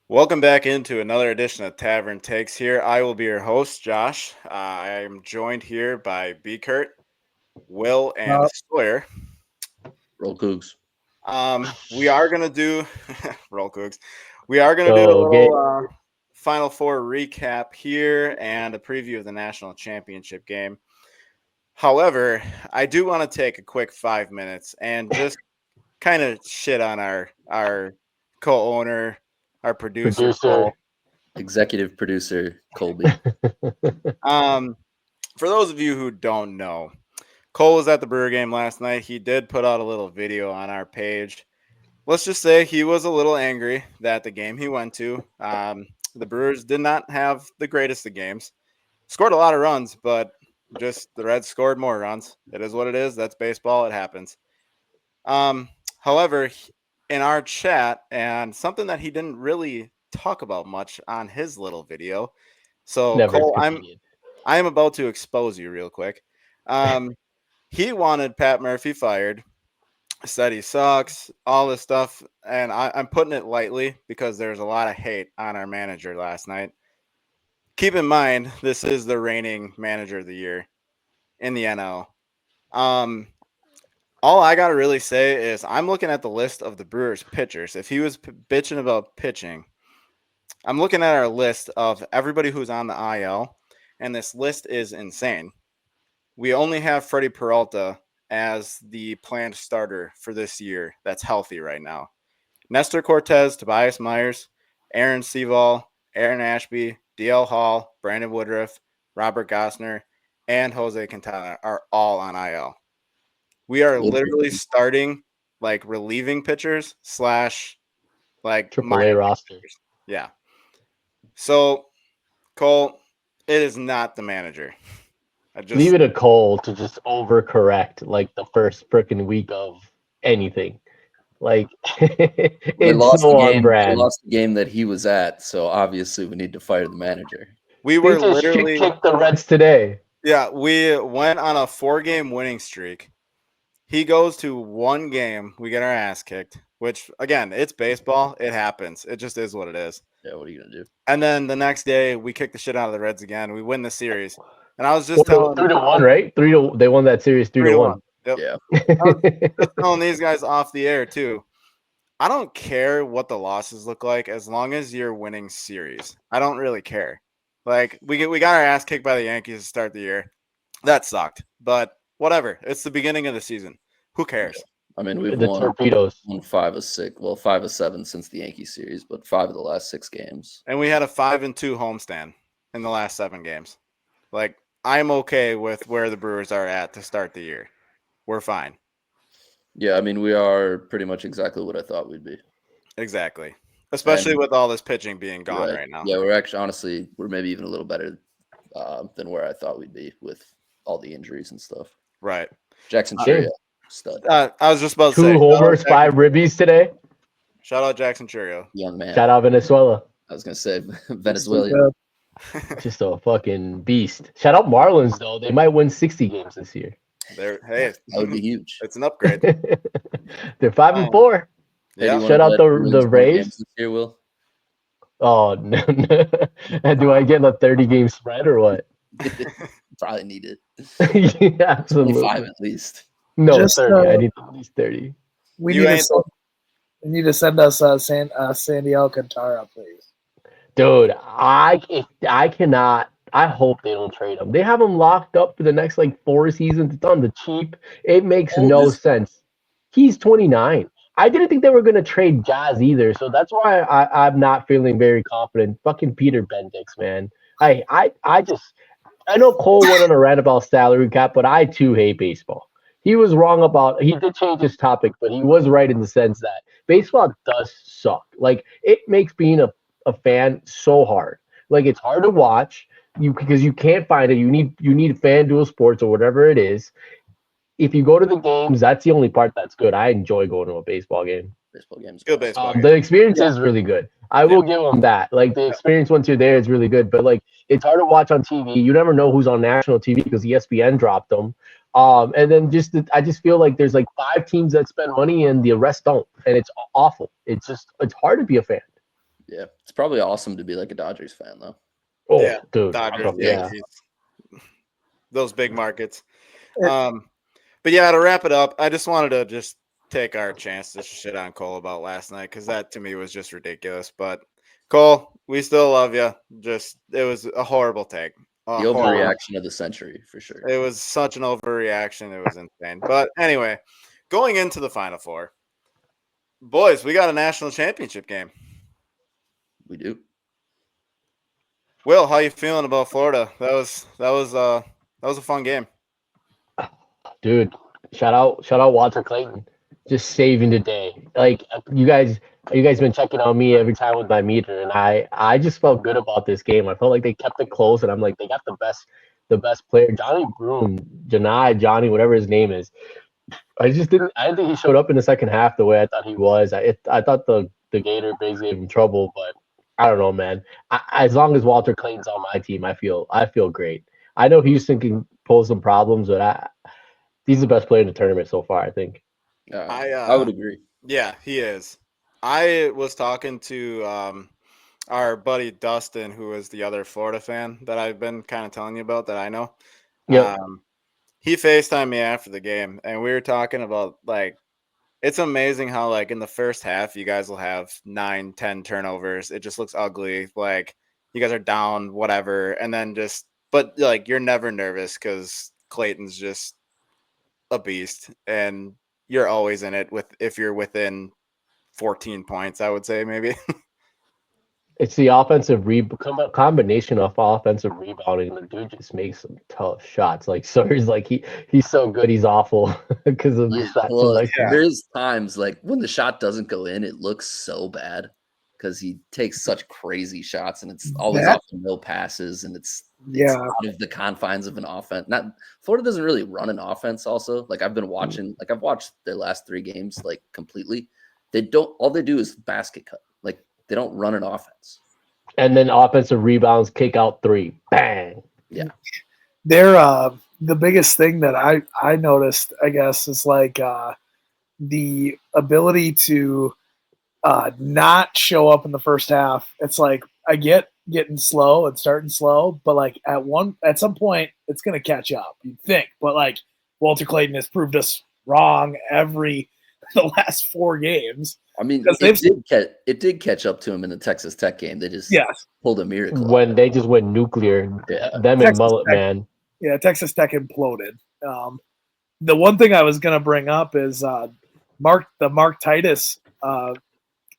Welcome back into another edition of Tavern Takes here. I will be your host, Josh. I am joined here by BCurt, Will, and Uh, Sawyer. Roll Cougs. We are going to do, roll cooks, we are going to do a so gay. little Final Four recap here and a preview of the national championship game. However, I do want to take a quick 5 minutes and just kind of shit on our co-owner, our producer. Cole. Executive producer Colby. Um, for those of you who don't know, Cole was at the Brewer game last night. He did put out a little video on our page. Let's just say he was a little angry that the game he went to, the Brewers did not have the greatest of games. Scored a lot of runs, but just the Reds scored more runs. It is what it is. That's baseball. It happens. However, in our chat, and something that he didn't really talk about much on his little video. So, Never Cole, convenient. I am about to expose you real quick. He wanted Pat Murphy fired, said he sucks, all this stuff. And I'm putting it lightly because there's a lot of hate on our manager last night. Keep in mind, this is the reigning manager of the year in the NL. All I got to really say is I'm looking at the list of the Brewers pitchers. If he was bitching about pitching, I'm looking at our list of everybody who's on the IL, and this list is insane. We only have Freddie Peralta as the planned starter for this year that's healthy right now. Nestor Cortez, Tobias Myers, Aaron Seaval, Aaron Ashby, DL Hall, Brandon Woodruff, Robert Gosner, and Jose Quintana are all on IL. We are literally starting like relieving pitchers / like AAA roster. pitchers. Yeah. So, Cole, it is not the manager. Leave it to Cole to just overcorrect like the first freaking week of anything. Like it's so on They brand. lost the game that he was at, so obviously we need to fire the manager. We They were just literally kicked the Reds today. Yeah, we went on a 4-game winning streak. He goes to one game, we get our ass kicked, which again, it's baseball. It happens. It just is what it is. Yeah, what are you gonna do? And then the next day, we kick the shit out of the Reds again. We win the series. And I was just telling 3-1, right? They won that series 3-1. Yep. Yeah. I was just telling these guys off the air too. I don't care what the losses look like as long as you're winning series. I don't really care. Like we got our ass kicked by the Yankees to start the year. That sucked. But whatever. It's the beginning of the season. Who cares? I mean, we've The won torpedoes. 5 of 6. Well, 5 of 7 since the Yankee series, but 5 of the last 6 games. And we had a 5-2 homestand in the last 7 games. Like I'm okay with where the Brewers are at to start the year. We're fine. Yeah, I mean, we are pretty much exactly what I thought we'd be. Exactly. Especially with all this pitching being gone right now. Yeah, we're actually, honestly, we're maybe even a little better than where I thought we'd be with all the injuries and stuff. Right. Jackson Churio, stud. I was just about to 2 say. homers, 5 ribbies today. Shout out Jackson Churio. Young man. Shout out Venezuela. I was going to say Venezuelan. Just a fucking beast. Shout out Marlins, though. They might win 60 games this year. Hey, that would be huge. It's an upgrade. They're 5-4. Yeah. Shout out the Rays. This year, Will. Oh, no. Do I get a 30-game spread or what? Probably need it. Yeah, absolutely. 25 at least. No, Just, 30. I need at least 30. We need to send us Sandy Alcantara, please. Dude, I cannot. I hope they don't trade him. They have him locked up for the next 4 seasons. It's on the cheap. It makes no sense. He's 29. I didn't think they were going to trade Jazz either, so that's why I'm not feeling very confident. Fucking Peter Bendix, man. I know Cole went on a rant about salary cap, but I too hate baseball. He was wrong about. He did change his topic, but he was right in the sense that baseball does suck. It makes being a fan so hard. It's hard to watch because you can't find it. You need FanDuel Sports or whatever it is. If you go to the games, that's the only part that's good. I enjoy going to a baseball game. Baseball games. Good baseball. The experience is really good. I will give them that. The experience once you're there is really good. But it's hard to watch on TV. You never know who's on national TV because ESPN dropped them. And then I just feel like there's 5 teams that spend money and the rest don't, and it's awful. It's hard to be a fan. Yeah, it's probably awesome to be like a Dodgers fan though. Oh, Yeah, dude. Dodgers, Yeah. Yankees, those big markets. It- But yeah, to wrap it up, I just wanted to just take our chance to shit on Cole about last night because that to me was just ridiculous. But Cole, we still love you. Just it was a horrible take. The overreaction of the century for sure. It was such an overreaction. It was insane. But anyway, going into the Final Four, boys, we got a national championship game. We do. Will, how you feeling about Florida? That was a fun game. Dude, shout out Walter Clayton, just saving the day. Like you guys been checking on me every time with my meter, and I just felt good about this game. I felt like they kept it close, and I'm like they got the best player, Johnny Broom, Johnny, whatever his name is. I didn't think he showed up in the second half the way I thought he was. I thought the Gator Bigs gave him trouble, but I don't know, man. As long as Walter Clayton's on my team, I feel great. I know Houston can pose some problems, but he's the best player in the tournament so far, I think. I would agree. Yeah, he is. I was talking to our buddy Dustin, who is the other Florida fan that I've been kind of telling you about that I know. Yep. He FaceTimed me after the game, and we were talking about like it's amazing how like in the first half you guys will have 9-10 turnovers. It just looks ugly. Like you guys are down, whatever, and then but like you're never nervous because Clayton's just a beast, and you're always in it if you're within 14 points, I would say maybe. It's the offensive combination of offensive rebounding. The dude just makes some tough shots. Like Sawyer's like he's so good, he's awful because of the shot selection. There's times like when the shot doesn't go in, it looks so bad because he takes such crazy shots and it's always off the middle passes and it's out of the confines of an offense. Florida doesn't really run an offense. Also, like I've been watching, like I've watched their last 3 games like completely. All they do is basket cut. Like they don't run an offense. And then offensive rebounds, kick out 3, bang. Yeah, they're the biggest thing that I noticed, I guess, is like the ability to not show up in the first half. It's like I get getting slow and starting slow, but like at some point it's gonna catch up, you'd think. But like Walter Clayton has proved us wrong the last 4 games. I mean, it did catch up to him in the Texas Tech game. They just pulled a miracle when they just went nuclear. Them and Mullet, man. Yeah, Texas Tech imploded. The one thing I was gonna bring up is the Mark Titus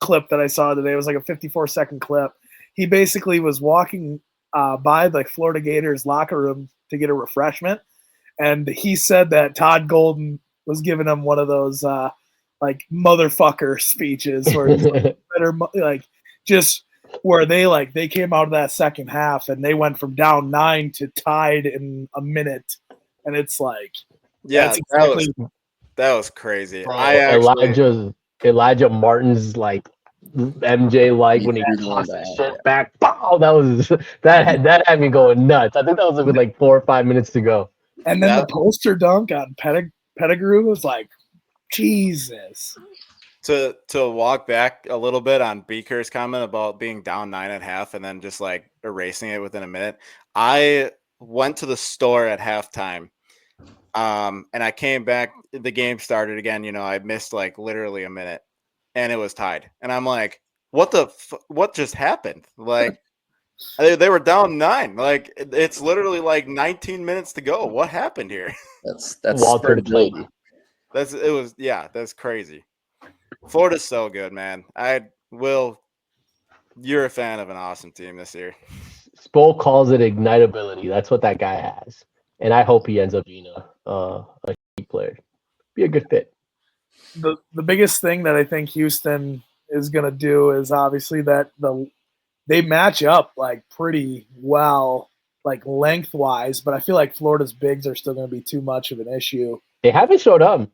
clip that I saw today. It was like a 54-second clip. He basically was walking by the Florida Gators locker room to get a refreshment, and he said that Todd Golden was giving him one of those like motherfucker speeches where it's like, better like just where they came out of that second half and they went from down 9 to tied in a minute, and it's like that was crazy. Elijah Martin's like MJ like when he tossed that shit back. Wow, that had me going nuts. I think that was with like 4 or 5 minutes to go. And then the poster dunk on Pettigrew was like, Jesus. To walk back a little bit on BCurt's comment about being down 9 at half and then just like erasing it within a minute. I went to the store at halftime. And I came back. The game started again. I missed like literally a minute, and it was tied. And I'm like, what just happened? Like, they were down 9. Like, it's literally like 19 minutes to go. What happened here? That's Walter Clayton. That's crazy. Florida's so good, man. You're a fan of an awesome team this year. Spo calls it ignitability. That's what that guy has. And I hope he ends up being a key player. Be a good fit. The biggest thing that I think Houston is going to do is obviously that they match up like pretty well, like lengthwise, but I feel like Florida's bigs are still going to be too much of an issue. They haven't showed up.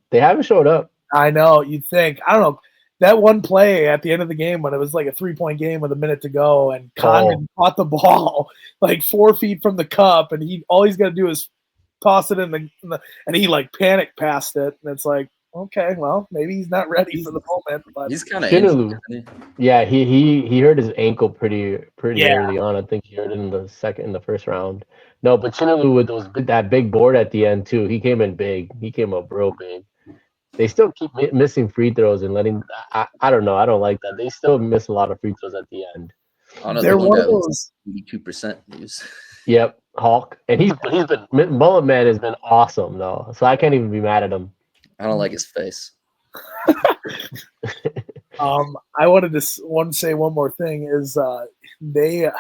I know. You'd think. I don't know. That one play at the end of the game when it was like a 3-point game with a minute to go and Condon caught the ball like 4 feet from the cup and all he's got to do is toss it in the and he like panic passed it. And it's like, Okay, well, maybe he's not ready for the moment, but He's kind of Shinalu. Yeah, he hurt his ankle pretty Yeah. early on. I think he hurt it in the first round. No, but Shinalu with that big board at the end too. He came in big. He came up real big. They still keep missing free throws and letting. I don't know. I don't like that. They still miss a lot of free throws at the end. I don't know. They're The one one guy of was those. 82% use. Yep, Hawk, and he's been Mullet Man has been awesome though. So I can't even be mad at him. I don't like his face. I wanted to say one more thing is they.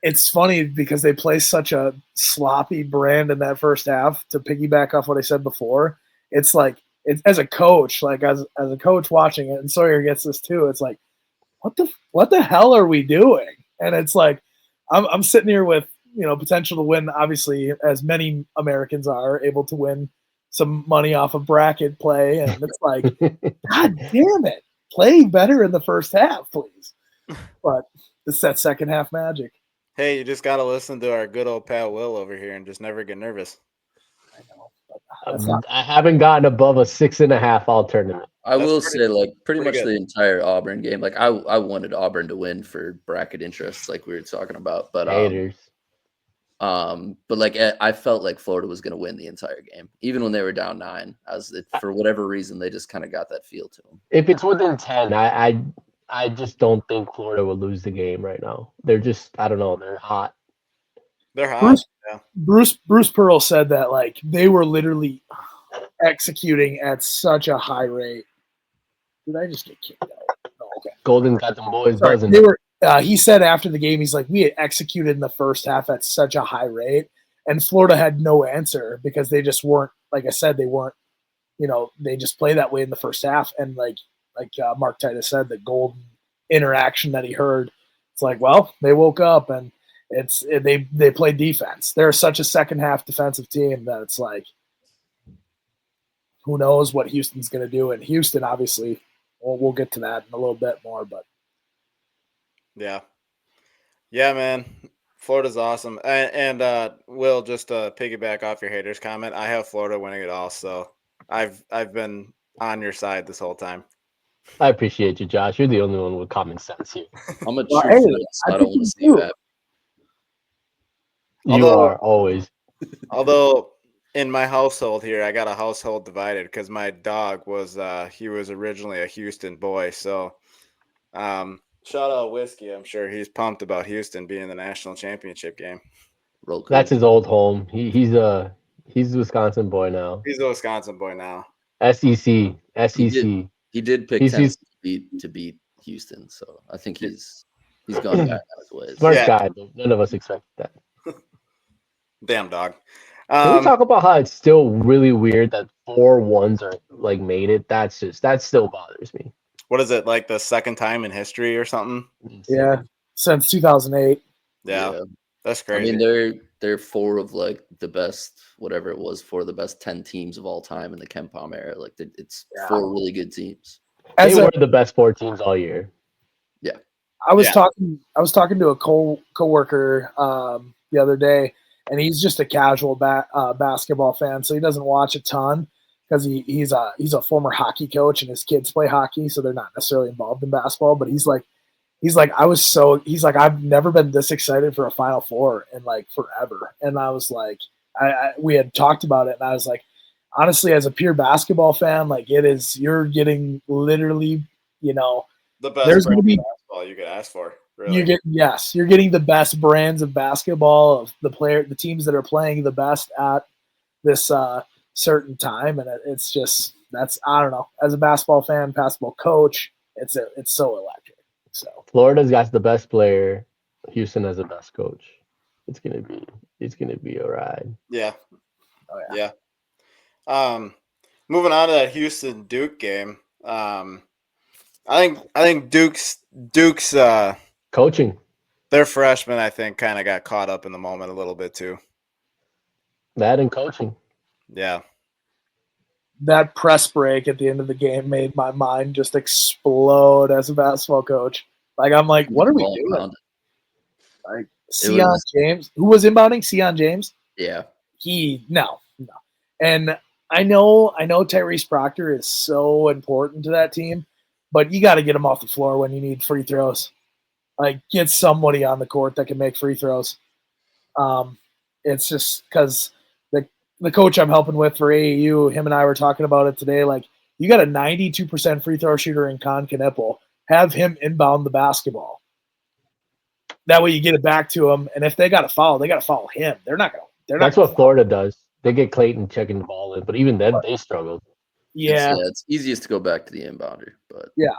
It's funny because they play such a sloppy brand in that first half. To piggyback off what I said before, it's like as a coach, like as a coach watching it, and Sawyer gets this too. It's like, what the hell are we doing? And it's like, I'm sitting here with potential to win. Obviously, as many Americans are able to win some money off of bracket play, and it's like, God damn it, play better in the first half, please. But it's that second half magic. Hey, you just got to listen to our good old pal Will over here and just never get nervous. I know. I haven't gotten above a 6.5 all tournament. I will say, like, pretty much good. the entire Auburn game. Like, I wanted Auburn to win for bracket interests, like we were talking about. But Haters. but like I felt like Florida was going to win the entire game, even when they were down 9. For whatever reason, they just kind of got that feel to them. If it's within 10, I just don't think Florida will lose the game right now. They're just, I don't know, they're hot. They're hot. Bruce Pearl said that like they were literally executing at such a high rate. Did I just get kicked out? Oh, okay. Golden got them boys buzzing. They were. He said after the game, he's like, we had executed in the first half at such a high rate, and Florida had no answer because they just weren't. Like I said, they weren't. They just play that way in the first half, and like Mark Titus said, the golden interaction that he heard, it's like, well, they woke up and they play defense. They're such a second half defensive team that it's like, who knows what Houston's going to do? And Houston, obviously, we'll get to that in a little bit more, but yeah, man, Florida's awesome. And Will, just to piggyback off your haters comment, I have Florida winning it all, so I've been on your side this whole time. I appreciate you, Josh. You're the only one with common sense here. I'm a true fan, so I don't want to see that. You are always. Although in my household here, I got a household divided because my dog was he was originally a Houston boy. So shout out Whiskey. I'm sure he's pumped about Houston being the national championship game. That's his old home. He's a Wisconsin boy now. He's a Wisconsin boy now. SEC. He did pick Tennessee to beat Houston, so I think he's gone back on his ways. Smart guy. None of us expected that. Damn dog. Can we talk about how it's still really weird that 4 1s are like made it? That still bothers me. What is it, like the second time in history or something? Yeah, since 2008. Yeah, that's crazy. I mean, they're 4 of like the best, whatever it was, 4 of the best 10 teams of all time in the Ken Palm era. Like it's 4 really good teams. They were the best 4 teams all year. Yeah, I was talking to a coworker the other day, and he's just a casual basketball fan, so he doesn't watch a ton because he's a former hockey coach, and his kids play hockey, so they're not necessarily involved in basketball. But he's like I've never been this excited for a Final Four in like forever, and I was like, we had talked about it, and I was like, honestly, as a pure basketball fan, like you're getting literally, the best basketball you could ask for. Really. You're getting the best brands of basketball of the teams that are playing the best at this certain time, and it's just I don't know. As a basketball fan, basketball coach, it's so electric. So Florida's got the best player. Houston has the best coach. It's gonna be a ride. Yeah. Oh yeah. Yeah. Moving on to that Houston Duke game. I think Duke's coaching. Their freshmen, I think, kind of got caught up in the moment a little bit too. That and coaching. Yeah. That press break at the end of the game made my mind just explode as a basketball coach. Like, I'm like, what are we doing? Like, Sion James, who was inbounding? Sion James? Yeah. No. And I know Tyrese Proctor is so important to that team, but you got to get him off the floor when you need free throws. Like, get somebody on the court that can make free throws. It's just because the coach I'm helping with for AAU, him and I were talking about it today. Like, you got a 92% free throw shooter in Con Knipple. Have him inbound the basketball. That way you get it back to him, and if they got to foul him. They're not going. That's what Florida does. They get Clayton checking the ball in, but even then they struggled. Yeah, it's easiest to go back to the inbounder, but yeah,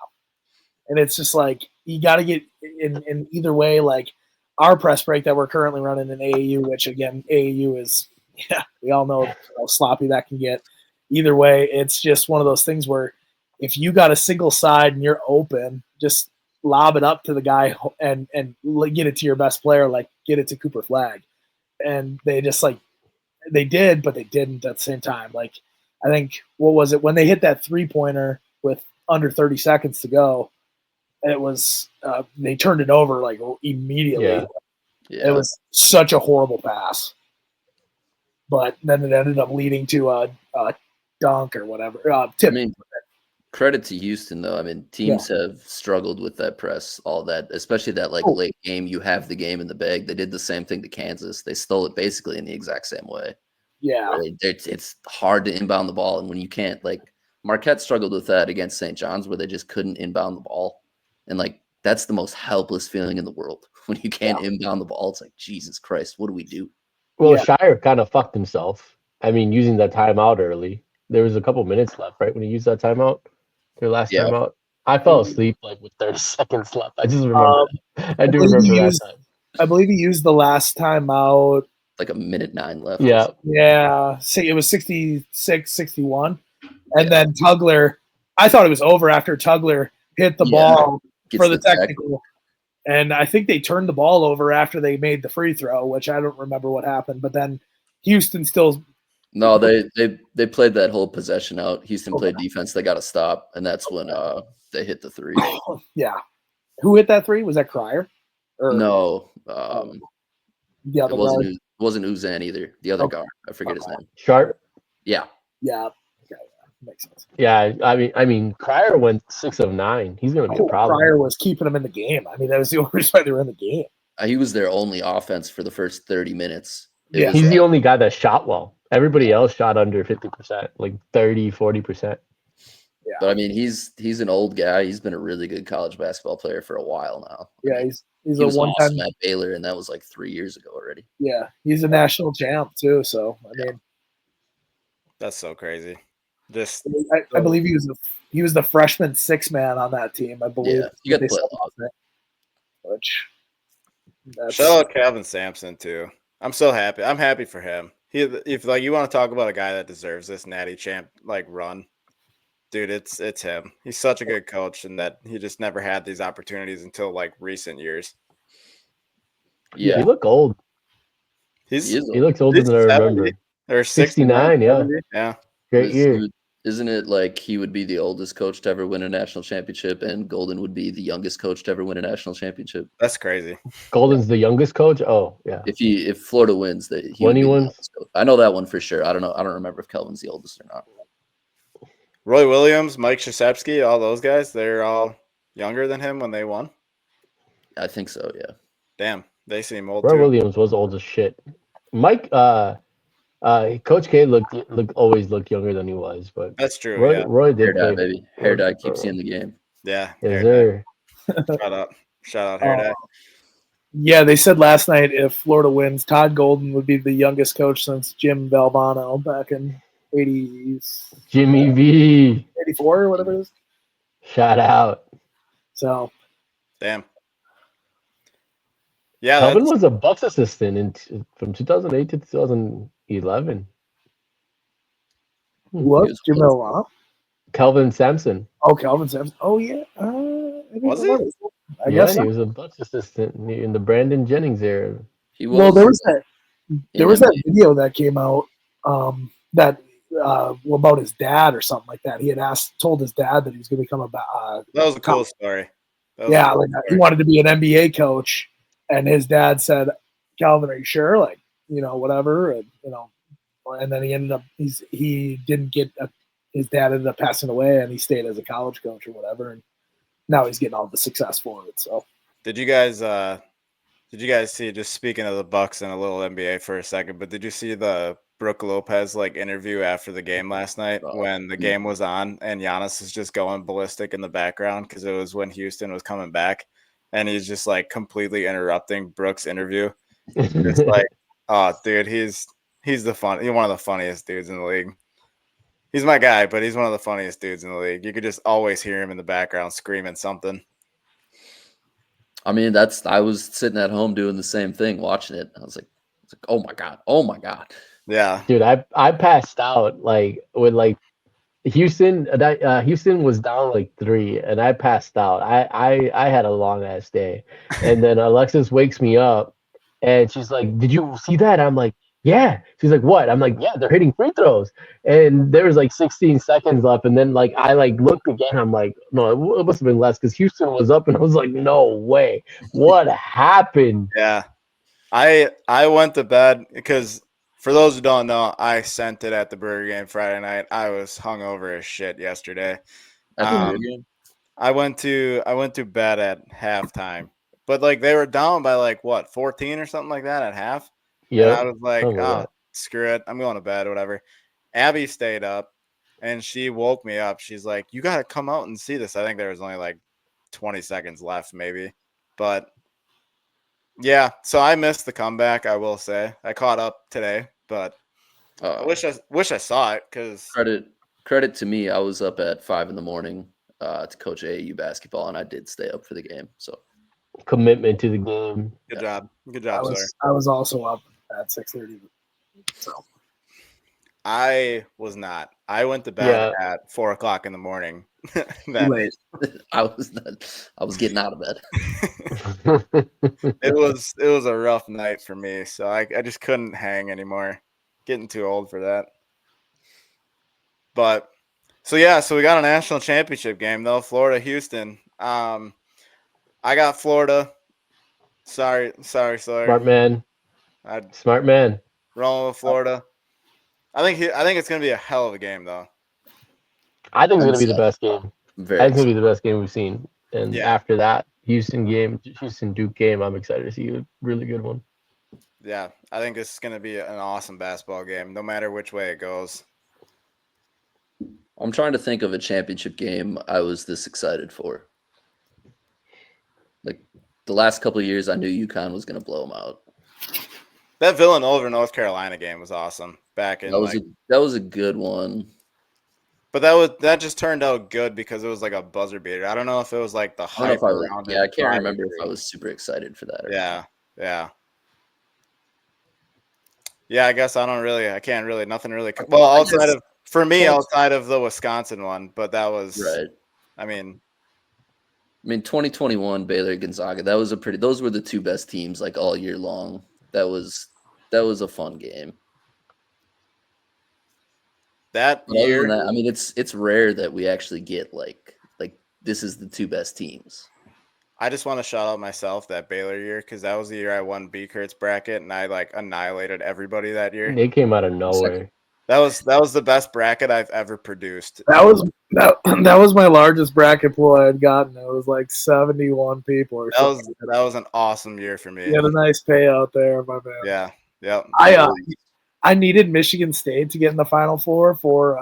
and it's just like you got to get in either way. Like our press break that we're currently running in AAU, which again AAU is, we all know how sloppy that can get. Either way, it's just one of those things where if you got a single side and you're open, just lob it up to the guy and get it to your best player, like get it to Cooper Flagg. And they just they did, but they didn't at the same time. Like, I think, what was it? When they hit that 3-pointer with under 30 seconds to go, it was, they turned it over like immediately. Yeah. It was such a horrible pass. But then it ended up leading to a dunk or whatever. Tip. I mean, credit to Houston, though. I mean, teams have struggled with that press, all that, especially that late game. You have the game in the bag. They did the same thing to Kansas. They stole it basically in the exact same way. Yeah. It's hard to inbound the ball. And when you can't, Marquette struggled with that against St. John's where they just couldn't inbound the ball. And that's the most helpless feeling in the world when you can't inbound the ball. It's like, Jesus Christ, what do we do? Well, Shire kind of fucked himself. I mean, using that timeout early. There was a couple minutes left, right, when he used that timeout? Their last timeout. I fell asleep with 30 seconds left. I just remember that. I do remember that time. I believe he used the last timeout. Like a minute 9 left. Yeah. Yeah. It was 66, 61. And then Tugler, I thought it was over after Tugler hit the ball for the technical. And I think they turned the ball over after they made the free throw, which I don't remember what happened. But then Houston still. No, they played that whole possession out. Houston played defense. They got to stop. And that's when they hit the 3. Yeah. Who hit that 3? Was that Cryer? No. The other it wasn't Uzan either. The other guard. I forget his name. Sharp? Yeah. Yeah. Makes sense. Yeah, I mean, Cryer went 6 of 9. He's going to be a problem. Cryer was keeping them in the game. I mean, that was the only reason why they were in the game. He was their only offense for the first 30 minutes. He's the only guy that shot well. Everybody else shot under 50%, like 30, 40%. Yeah. But I mean, he's an old guy. He's been a really good college basketball player for a while now. Yeah, he was awesome at Baylor, and that was 3 years ago already. Yeah, he's a national champ too. So I mean, that's so crazy. I believe he was the freshman 6-man on that team. I believe. Yeah, you got to play a lot. Shout out Calvin Sampson too. I'm so happy. I'm happy for him. If you want to talk about a guy that deserves this Natty champ run, dude, it's him. He's such a good coach, and that he just never had these opportunities until recent years. Yeah, he looked old. He looks older than I remember. Or 69, yeah. Great year. Isn't it he would be the oldest coach to ever win a national championship, and Golden would be the youngest coach to ever win a national championship? That's crazy. Golden's the youngest coach? Oh, yeah. If Florida wins, when he wins? I know that one for sure. I don't know. I don't remember if Kelvin's the oldest or not. Roy Williams, Mike Krzyzewski, all those guys, they're all younger than him when they won? I think so, yeah. Damn, they seem old Roy too. Williams was old as shit. Mike, Coach K always looked younger than he was, but that's true. Roy did. Hair dye, baby. Hair dye keeps you in the game. Yeah. Shout out hair dye. Yeah, they said last night if Florida wins, Todd Golden would be the youngest coach since Jim Valvano back in 80s. Jimmy V. 84 or whatever it is. Shout out. So. Damn. Yeah, Calvin was a Bucks assistant from 2008 to 2011. What? Jim Valvano? Calvin Sampson. Oh, Calvin Sampson. Oh, yeah. Was he? I guess he was a Bucks assistant in the Brandon Jennings era. Well, there was that video that came out about his dad or something like that. He had told his dad that he was going to become that was a cool story. He wanted to be an NBA coach, and his dad said, "Calvin, are you sure? Whatever." And and then he didn't get his dad ended up passing away, and he stayed as a college coach or whatever, and now he's getting all the success for it. So, did you guys see, just speaking of the Bucks and a little NBA for a second, but did you see the Brooke Lopez interview after the game last night when the game was on and Giannis is just going ballistic in the background because it was when Houston was coming back, and he's just completely interrupting Brooke's interview. Just oh, dude, he's one of the funniest dudes in the league. He's my guy, but he's one of the funniest dudes in the league. You could just always hear him in the background screaming something. I mean, I was sitting at home doing the same thing, watching it. I was like, oh my god. Yeah, dude, I passed out with Houston. Houston was down 3, and I passed out. I had a long ass day, and then Alexis wakes me up, and she's like, "Did you see that?" I'm like, "Yeah." She's like, "What?" I'm like, "Yeah, they're hitting free throws." And there was 16 seconds left, and then I looked again. I'm like, "No, it must have been less," because Houston was up, and I was like, "No way, what happened?" yeah. I went to bed because, for those who don't know, I sent it at the Burger game Friday night. I was hungover as shit yesterday. I went to bed at halftime, but they were down by 14 or something like that at half. Yeah, and I was like, oh, screw it, I'm going to bed, whatever. Abby stayed up, and she woke me up. She's like, you got to come out and see this. I think there was only 20 seconds left, maybe, but yeah. So I missed the comeback. I will say I caught up today, but I wish I saw it because credit to me. I was up at 5 a.m. To coach AAU basketball, and I did stay up for the game. So commitment to the game. Good job, Sawyer. I was also up at 6:30. So I was not. I went to bed at 4 o'clock in the morning. late. I was getting out of bed. It was a rough night for me, so I just couldn't hang anymore. Getting too old for that. But so we got a national championship game though, Florida Houston. I got Florida. Sorry. Smart man. Smart man. Rolling with Florida. I think it's gonna be a hell of a game though. I think it's gonna be the best game. I think it's gonna be the best game we've seen. And after that Houston Duke game, I'm excited to see a really good one. Yeah, I think this is gonna be an awesome basketball game, no matter which way it goes. I'm trying to think of a championship game I was this excited for. The last couple of years, I knew UConn was going to blow them out. That Villanova North Carolina game was awesome back in. That was a good one. But that just turned out good because it was a buzzer beater. I don't know if it was the hype around it. Yeah, I can't remember if I was super excited for that. Yeah. I guess nothing really. Well, outside of the Wisconsin one, but that was right. I mean, 2021 Baylor Gonzaga. Those were the two best teams all year long. That was a fun game. That year, it's rare that we actually get this is the two best teams. I just want to shout out myself that Baylor year because that was the year I won BCurt's bracket and I annihilated everybody that year. They came out of nowhere. That was the best bracket I've ever produced. That was my largest bracket pool I had gotten. It was 71 people. Or something. That was an awesome year for me. You had a nice payout there, my man. Yeah. I needed Michigan State to get in the Final Four for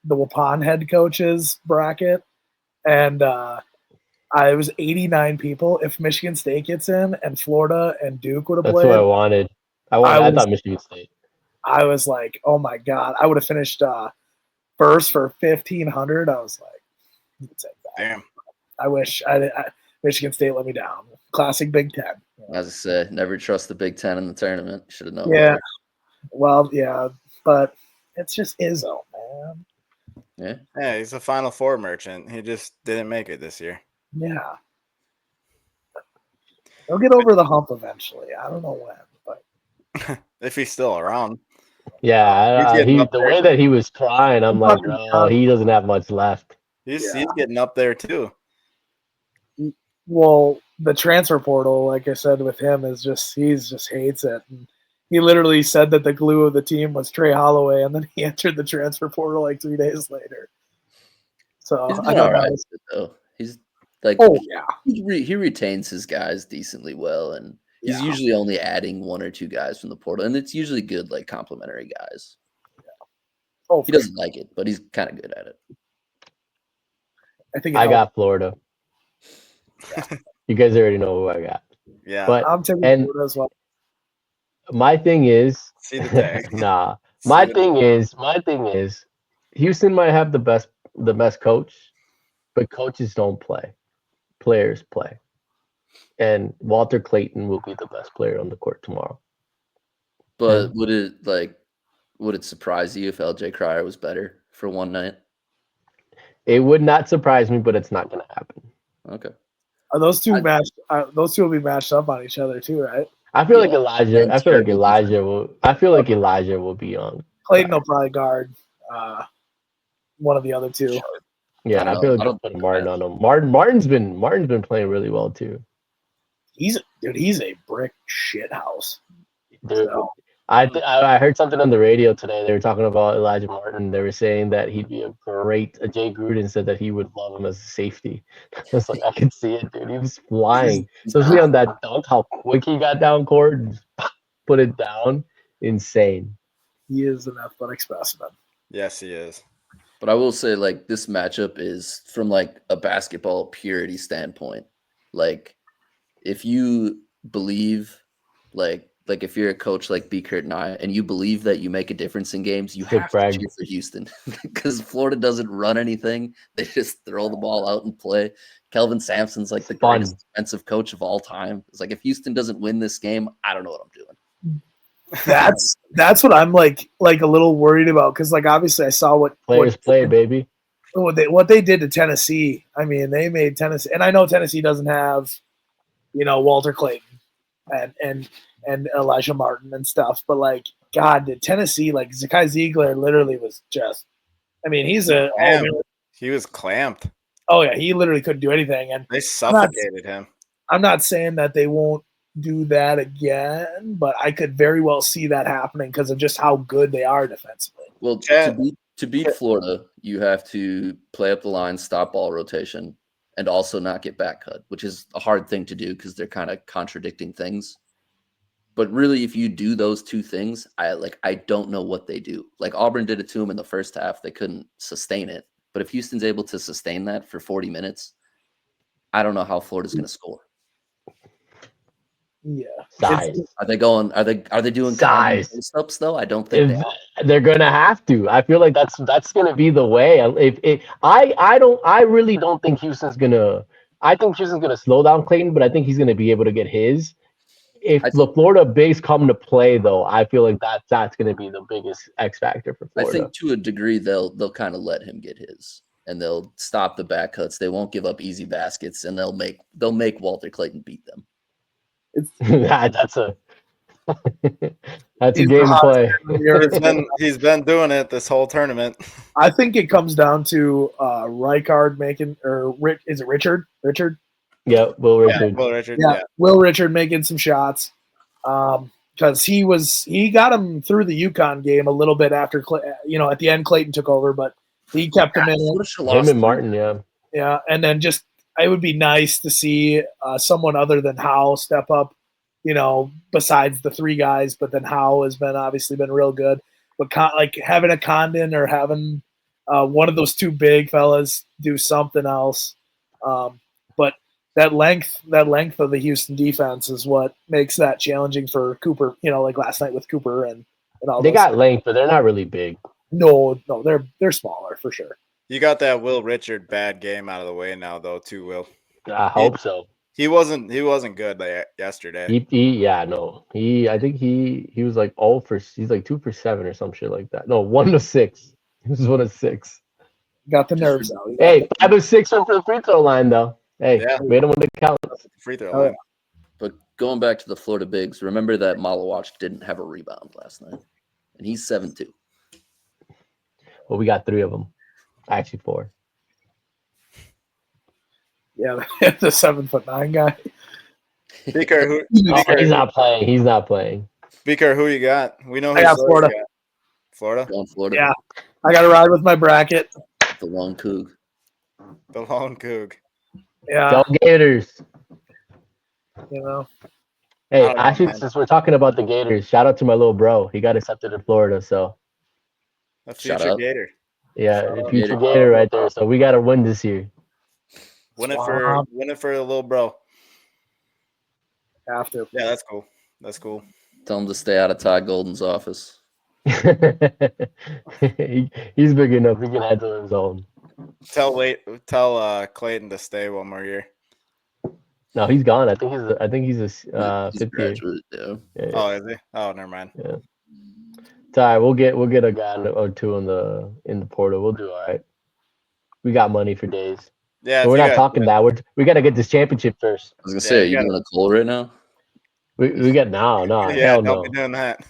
the Waupun head coach's bracket, and I was 89 people. If Michigan State gets in and Florida and Duke would have played, that's what I wanted. I thought Michigan State. I was like, oh my god, I would have finished first for 1,500. I was like, take that. Damn. I wish Michigan State let me down. Classic Big Ten. As I said, never trust the Big Ten in the tournament. Should have known. Yeah. Well, yeah, but it's just Izzo, man. Yeah, he's a Final Four merchant. He just didn't make it this year. Yeah. He'll get over the hump eventually. I don't know when, but if he's still around. Yeah, the way that he was trying, I'm like, oh, he doesn't have much left. He's getting up there too. Well, the transfer portal, like I said with him, is he just hates it. And He literally said that the glue of the team was Trey Holloway, and then he entered the transfer portal like 3 days later. So He's I been thought all that right was, though. He's like, oh yeah, he retains his guys decently well, and he's Yeah. usually only adding 1 or 2 guys from the portal, and it's usually good, like complimentary guys. oh He doesn't like it, but he's kind of good at it. I think I got Florida. You guys already know who I got. Yeah. But I'm taking and Florida as well. my thing is, See the tag. nah. See My the- thing is, Houston might have the best coach, but coaches don't play. Players play. And Walter Clayton will be the best player on the court tomorrow. But would it surprise you if LJ Cryer was better for one night? It would not surprise me, but it's not going to happen. Okay. Are those two matched? Those two will be matched up on each other too, right? I feel like Yeah, Elijah. that's I feel like terrible Elijah will. I feel like Elijah will be on. Clayton will probably guard one of the other two. Yeah, and I feel like they'll put Martin on him. Martin's been playing really well too. He's a brick shit house. Dude, So, I heard something on the radio today. They were talking about Elijah Martin. They were saying that he'd be a great. Jay Gruden said that he would love him as a safety. It's like I could see it, dude. He was flying, especially on that dunk. How quick he got down court and put it down, insane. he is an athletic specimen. Yes, he is. But I will say, like, this matchup is from like a basketball purity standpoint. Like, if you believe, like if you're a coach like BCurt and I, and you believe that you make a difference in games, you have to cheer for Houston because Florida doesn't run anything. They just throw the ball out and play. Kelvin Sampson's like the greatest defensive coach of all time. It's like if Houston doesn't win this game, I don't know what I'm doing. That's what I'm like a little worried about because like obviously I saw what players play, baby. What they did to Tennessee. I mean, they made Tennessee, and I know Tennessee doesn't have, Walter Clayton and Elijah Martin and stuff, but like God, did Tennessee like Zakai Ziegler literally was just. I mean, he was clamped. Oh yeah, he literally couldn't do anything, and they suffocated him. I'm not saying that they won't do that again, but I could very well see that happening because of just how good they are defensively. Well, to beat Florida, you have to play up the line, stop ball rotation, and also not get back cut, which is a hard thing to do because they're kind of contradicting things. But really, if you do those two things, I don't know what they do. Like Auburn did it to them in the first half. They couldn't sustain it. But if Houston's able to sustain that for 40 minutes, I don't know how Florida's going to score. Yeah. Size. Are they doing size post-ups though? I don't think they're gonna have to. I feel like that's gonna be the way. I really don't think Houston's gonna. I think Houston's gonna slow down Clayton, but I think he's gonna be able to get his. If the Florida bigs come to play, though, I feel like that's gonna be the biggest X factor for Florida. I think to a degree they'll kind of let him get his, and they'll stop the back cuts. They won't give up easy baskets, and they'll make Walter Clayton beat them. That's a game play. He's been doing it this whole tournament. I think it comes down to Rijkaard making, or is it Richard? Richard? Yeah, Will Richard. Will Richard making some shots. Because he got him through the UConn game a little bit after, at the end Clayton took over, but he kept him in. Him and Martin, yeah. Yeah, and then just it would be nice to see someone other than Howe step up, besides the three guys. But then Howe has obviously been real good. But like having a Condon or having one of those two big fellas do something else. But that length of the Houston defense is what makes that challenging for Cooper. Like last night with Cooper and all. They got length, but they're not really big. No, they're smaller for sure. You got that Will Richard bad game out of the way now, though, too, Will. I hope so. He wasn't good yesterday. I think he was like he's like 2 for 7 or some shit like that. No, 1 of 6. He was 1 of 6. Got the nerves out. Hey, 5 of 6 from the free throw line though. Hey, made him when it counts. Free throw line. But going back to the Florida bigs, remember that Malawach didn't have a rebound last night, and he's 7'2". Well, we got 3 of them. Actually 4. Yeah, the 7'9" guy. BCurt, he's not playing. He's not playing. BCurt, who you got? We know who I got Sawyer Florida. got. Florida? Going Florida. Yeah. I got to ride with my bracket. The lone Coug. The lone Coug. Yeah. Go Gators. You know. Hey, I don't know, actually, man. since we're talking about the Gators, shout out to my little bro. He got accepted in Florida, so A Shout future out. Gator. yeah, Shout a out. future Gator right there. So we got to win this year. Win it Swamp. for the little bro. Have to. Yeah, that's cool. That's cool. Tell him to stay out of Todd Golden's office. He's big enough. He can handle his own. Tell Clayton to stay one more year. No, he's gone. I think he's a He's fifth year. graduate, yeah. Yeah. Oh, is he? Oh, never mind. It's all right. We'll get a guy or two in the portal. We'll do all right. We got money for days. Yeah, But if we're you not guys talking win. that. We got to get this championship first. I was gonna say, Yeah, are you you gotta- doing a Cole right now? We got no, Yeah, hell don't no. be doing that.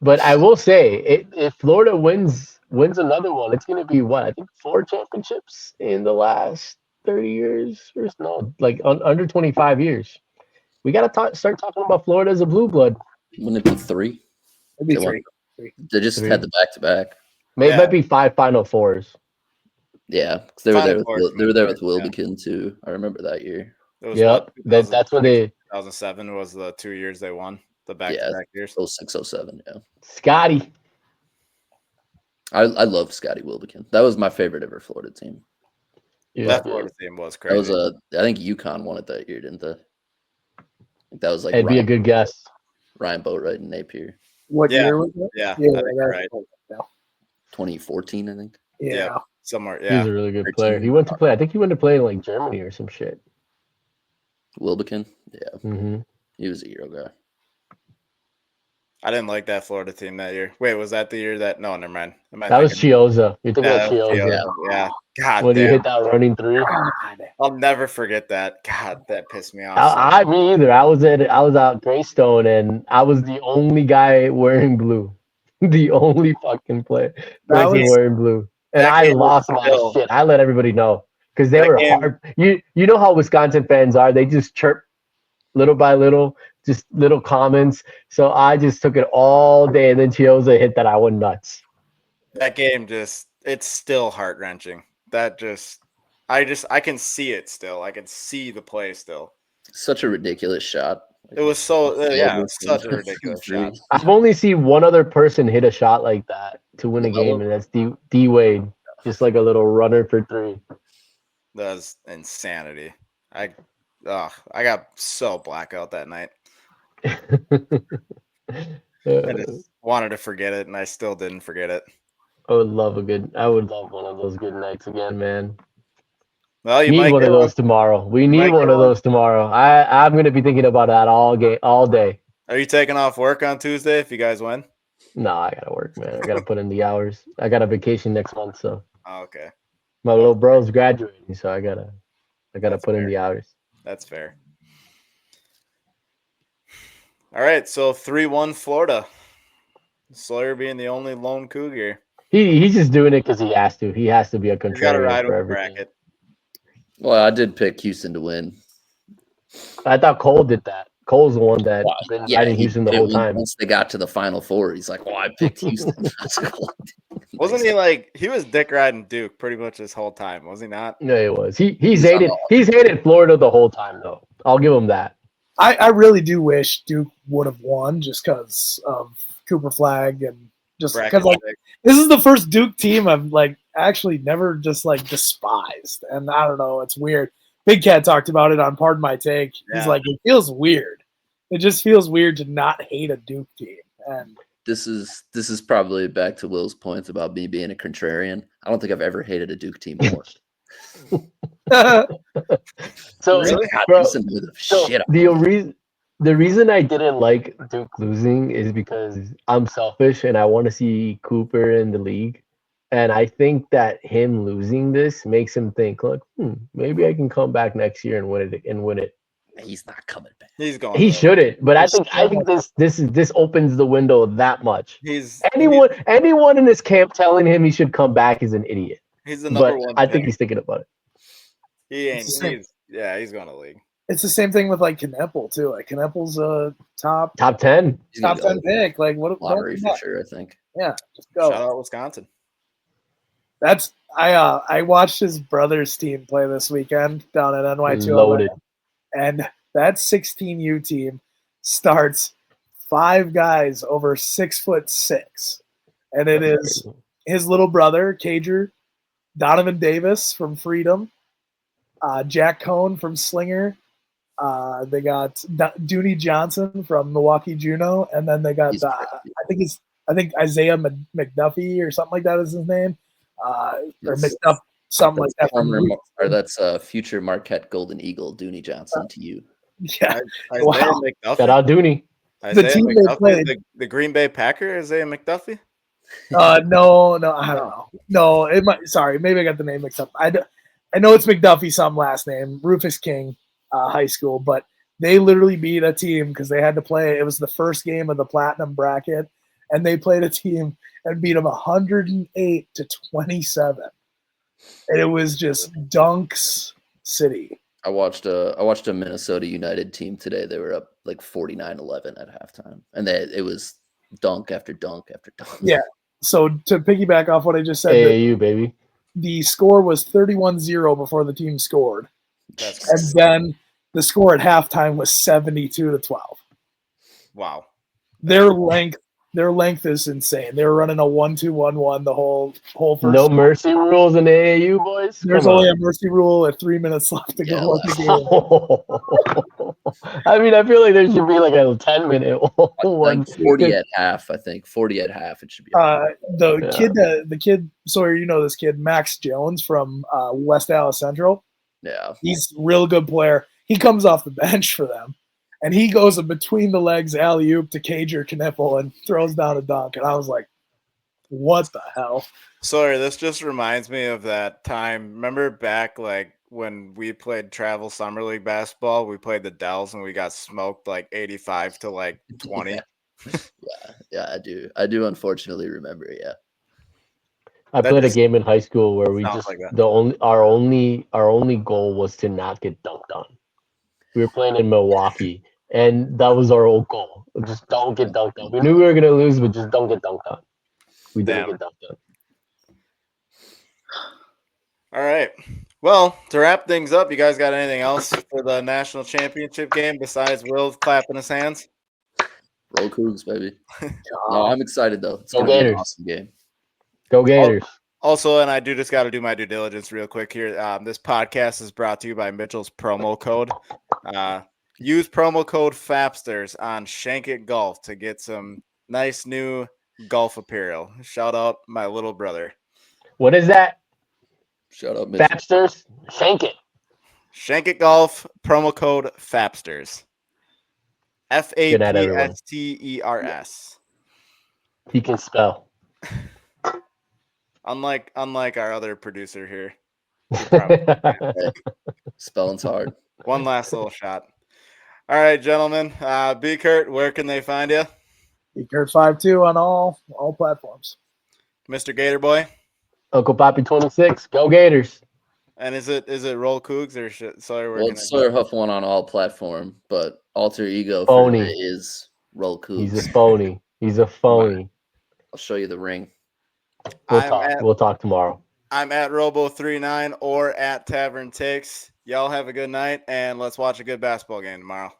But I will say, if Florida wins another one, it's gonna be what? I think 4 championships in the last 30 years, or no, like under 25 years. We gotta start talking about Florida as a blue blood. Wouldn't it be 3? It'd be They won. 3. They just 3. had the back-to-back. Maybe Yeah. might be 5 Final Fours. Yeah, 'cause they were there Final Fours, with they were there with yeah. Wilbekin too. I remember that year. It was Yep, what? that's when they 2007 was the 2 years they won the back-to-back years. 06, 07, yeah. Scotty. I love Scotty Wilbekin. That was my favorite ever Florida team. Yeah. That Florida team was That crazy. was I think UConn won it that year, didn't they? I think that was like It'd be a good guess. Ryan Boatwright and Napier. What Yeah. year was it? yeah, Yeah, I think you're right. 2014, I think. Yeah. Somewhere, He's yeah. a really good 13. player. He went to play. I think he went to play in like Germany or some shit. Wilbekin, yeah, Mm-hmm. he was a Euro guy. I didn't like that Florida team that year. Wait, was that the year that? No, never mind. That was Chioza. You're thinking Yeah, of that was Chioza. Chioza. Yeah. God When he damn. hit that running through. I'll never forget that. God, that pissed me off. I me either. I was out Greystone and I was the only guy wearing blue. The only fucking player That was- wearing blue. And that I game was lost my still- shit. I let everybody know. Because they That were game- hard. You know how Wisconsin fans are. They just chirp little by little, just little comments. So I just took it all day, and then Chioza hit that. I went nuts. That game it's still heart wrenching. I can see it still. I can see the play still. Such a ridiculous shot. It was so it was such a ridiculous shot. I've only seen one other person hit a shot like that to win a game, and that's D Wade. Just like a little runner for 3. That was insanity. I got so blackout that night. I just wanted to forget it, and I still didn't forget it. I would love one of those good nights again, man. Well, you Need might one get of those tomorrow. We need might one get of one. those tomorrow. I'm gonna be thinking about that all day. Are you taking off work on Tuesday if you guys win? No, I gotta work, man. I gotta put in the hours. I got a vacation next month, so Oh, okay, my little bro's graduating, so I gotta That's put in fair. the hours. that's fair. All right, so 3-1 Florida. Sawyer being the only lone Cougar. He's just doing it because he has to. He has to be a He's got to contrarian ride for with the everything. bracket. Well, I did pick Houston to win. I thought Cole did that. Cole's the one that been riding he Houston the did whole win. time. Once they got to the Final Four, he's like, "Well, I picked Houston." Wasn't he like he was dick riding Duke pretty much this whole time? Was he not? No, it was. He's He's hated. on He's hated Florida the whole time, though. I'll give him that. I really do wish Duke would have won just because of Cooper Flag and just Bracket because like pick. this is the first Duke team I've like actually never just like despised, and I don't know, it's weird. Big Cat talked about it on Pardon My Take. He's Yeah. like, it feels weird. It just feels weird to not hate a Duke team, and This is probably back to Will's points about me being a contrarian. I don't think I've ever hated a Duke team more. So, Really? God, bro, Houston blew the so shit out. the reason I didn't like Duke losing is because I'm selfish and I want to see Cooper in the league. And I think that him losing this makes him think, like, maybe I can come back next year and win it. He's not coming back. He's going. He though. shouldn't, but I think this opens the window that much. He's Anyone in this camp telling him he should come back is an idiot. He's the number But one. I think pick. he's thinking about it. He ain't. It's the same. He's going to league. It's the same thing with like Kneppel too. Like Kneppel's a top 10. He's gonna top 10 go pick. Like what? lottery for sure. I think. Yeah, just go. Shout out Wisconsin. That's I watched his brother's team play this weekend down at NY2, Loaded. and that 16U team starts 5 guys over 6'6", and it is his little brother Cager, Donovan Davis from Freedom, Jack Cohn from Slinger. They got Dooney Johnson from Milwaukee Juno, and then they got I think Isaiah McDuffie or something like that is his name. Or McDuff, something like that. Or that's future Marquette Golden Eagle, Dooney Johnson to you. Yeah. Isaiah McDuffie. Shout out Dooney. The team they played. The Green Bay Packer, Isaiah McDuffie? No, I don't know. No, it might. Sorry, maybe I got the name mixed up. I know it's McDuffie, some last name, Rufus King High School, but they literally beat a team because they had to play. It was the first game of the Platinum bracket, and they played a team and beat them 108-27, and it was just Dunks City. I watched a Minnesota United team today. They were up like 49-11 at halftime, and it was dunk after dunk after dunk. Yeah. So to piggyback off what I just said, AAU, baby. The score was 31-0 before the team scored. That's and then the score at halftime was 72-12. Wow. Their length is insane. They were running a 1-2-1-1 the whole first. No mercy rules in AAU, boys. There's only a mercy rule at 3 minutes left to go. I mean, I feel like there should be like a 10-minute one. 40 at half, I think. 40 at half, it should be. The kid, Sawyer, you know this kid, Max Jones from West Dallas Central. Yeah. He's a real good player. He comes off the bench for them, and he goes a between the legs alley-oop to Cager Kneppel and throws down a dunk. And I was like, what the hell? Sorry, this just reminds me of that time. Remember back like when we played travel summer league basketball, we played the Dells and we got smoked like 85 to like 20. Yeah, I do unfortunately remember, yeah. I played a game in high school where we just like our only goal was to not get dunked on. We were playing in Milwaukee, and that was our whole goal. Just don't get dunked on. We knew we were gonna lose, but just don't get dunked on. We didn't get dunked on. All right. Well, to wrap things up, you guys got anything else for the national championship game besides Will clapping his hands? Roll Cougs, baby. No, I'm excited though. It's Go gonna be an Gators. awesome game. Go Gators. Also, and I do just got to do my due diligence real quick here. This podcast is brought to you by Mitchell's promo code. Use promo code FAPSTERS on Shank It Golf to get some nice new golf apparel. Shout out my little brother. What is that? Shout out Mitchell. Fapsters? Shank it. Shank It Golf, promo code FAPSTERS. FAPSTERS. He can spell. Unlike our other producer here. Spelling's hard. One last little shot. All right, gentlemen. BCurt, where can they find you? BCurt52 on all platforms. Mr. Gator Boy. Uncle Poppy 26. Go Gators. And is it Roll Cougs or Sawyer? Well, it's Sawyer Huff one on all platform, but alter ego phony. for it is Roll Cougs. He's a phony. He's a phony. I'll show you the ring. We'll talk tomorrow. I'm at Robo39 or at Tavern Takes. Y'all have a good night, and let's watch a good basketball game tomorrow.